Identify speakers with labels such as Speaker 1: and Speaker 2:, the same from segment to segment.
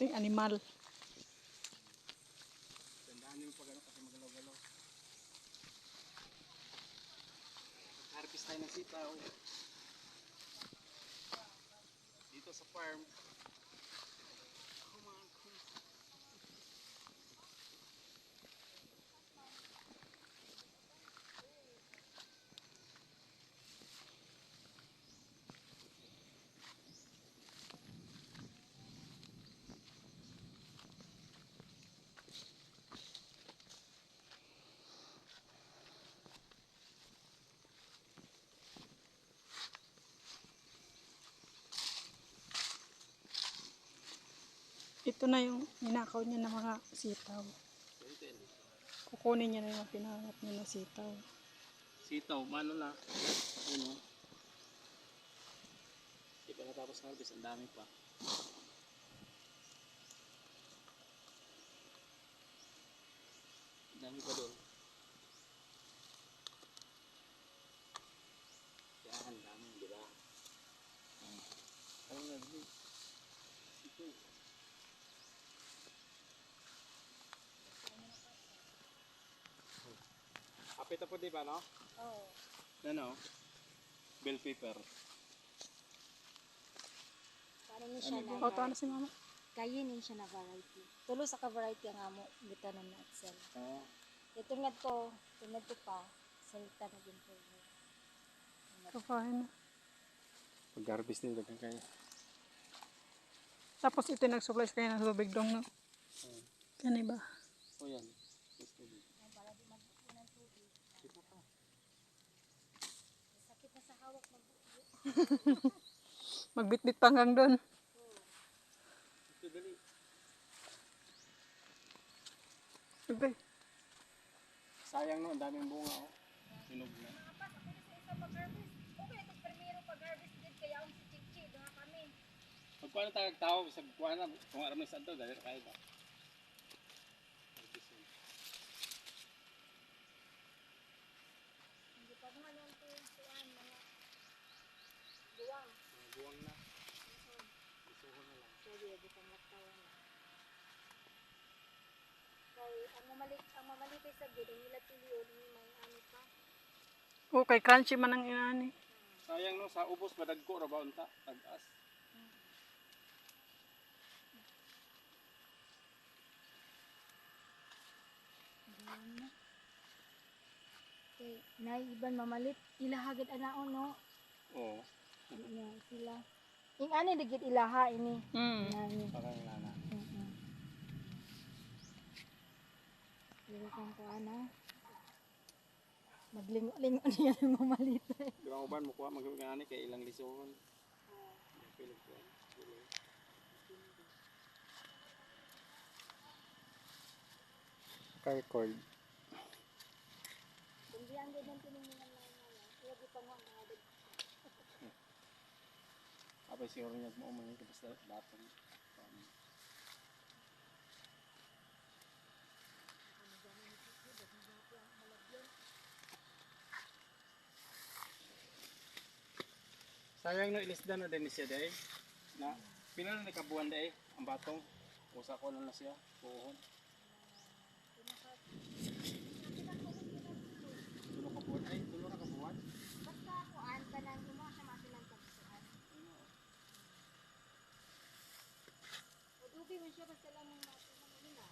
Speaker 1: ting animal.
Speaker 2: Tandaan niyo pag ano kasi magalaw-galaw. Harvest tayo ng sitaw. Dito sa farm.
Speaker 1: Ito na yung ninakaw niya ng mga sitaw. Kukunin niya na yung pinahanap niya na sitaw.
Speaker 2: Sitaw, mano na. Ano? Di pa natapos harvest, ang dami pa. Ang dami pa doon. Yan, ang dami, di ba? Ano na doon? Ito. Apit po, di ba, no?
Speaker 3: Oo.
Speaker 2: Ano? Bell pepper.
Speaker 3: Paano niya siya na
Speaker 1: Auto na si mama.
Speaker 3: kayinin siya na variety. Tulo sa ka-variety ang amo bitanan na Excel.
Speaker 2: Oo.
Speaker 3: Ito nga to pa, salita na din po.
Speaker 1: Kakain na.
Speaker 2: Pag-harvest nila kaya.
Speaker 1: Tapos ito nagsupply sa kanya ng tubig dong, no? Yan iba.
Speaker 2: O yan.
Speaker 3: Para di mag-upo ng tubig. Sakit na sa hawak mag-upo.
Speaker 1: Magbitbit pa hanggang doon.
Speaker 2: Ito dali.
Speaker 1: Okay.
Speaker 2: Sayang no, ang daming bunga oh. Sinog na.
Speaker 3: Nakapas ako sa isa pag-harvest. Okay, ito primero pag-harvest din kaya ang si Chichi, doon kami.
Speaker 2: Pagkuha na tayo tao, sa kuha na, kung aram na sa ito, dahil kaya ba?
Speaker 3: Hindi pa mga nang tuwan, mga buwang.
Speaker 2: Mga buwang na. Isuho na lang.
Speaker 3: Sabi, di pang laktawan na. Kay, ang mamalitay sa gid, ang nila tuliyon, may ano pa.
Speaker 1: Okay, crunchy man ang inani.
Speaker 2: Sayang no, sa ubos, badagko, rabaw unta, tag-as.
Speaker 3: Okay, naiban mamalit, ilahagad anaon no.
Speaker 2: Oo.
Speaker 3: Iya sila. Ing ani digit ilaha ini. Nani.
Speaker 2: Parang nana.
Speaker 3: Dili kang ko ana. Maglingo-lingo niya ng mamalit.
Speaker 2: Di ba uban mo kuha, mag-ani kay ilang lisuhon. Pilig ko. Cardboard.
Speaker 3: Kung di ang ganyan tiningan na na, iya di pa mo ang mga
Speaker 2: Apa siguro niya mo umangin ka basta datong. Sayang no, ilisdan na din siya day. Na pila na nakabuan day ang batong. Usa ko na siya, puhon. Tulo ka buwan ay, tulo na ka buwan.
Speaker 3: basta kuan kanang imo sa masilang pagsuan. O dubi man siya basta lang mga masilang nila.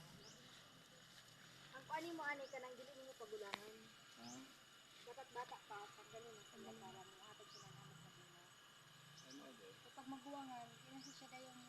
Speaker 3: Ang kuan mo ani kanang dili ninyo pagulangan. Dapat bata pa pag ganun ang para mo hatag sila ng anak sa bina.
Speaker 2: Ano ade?
Speaker 3: Kapag maguwangan, kailan siya dayong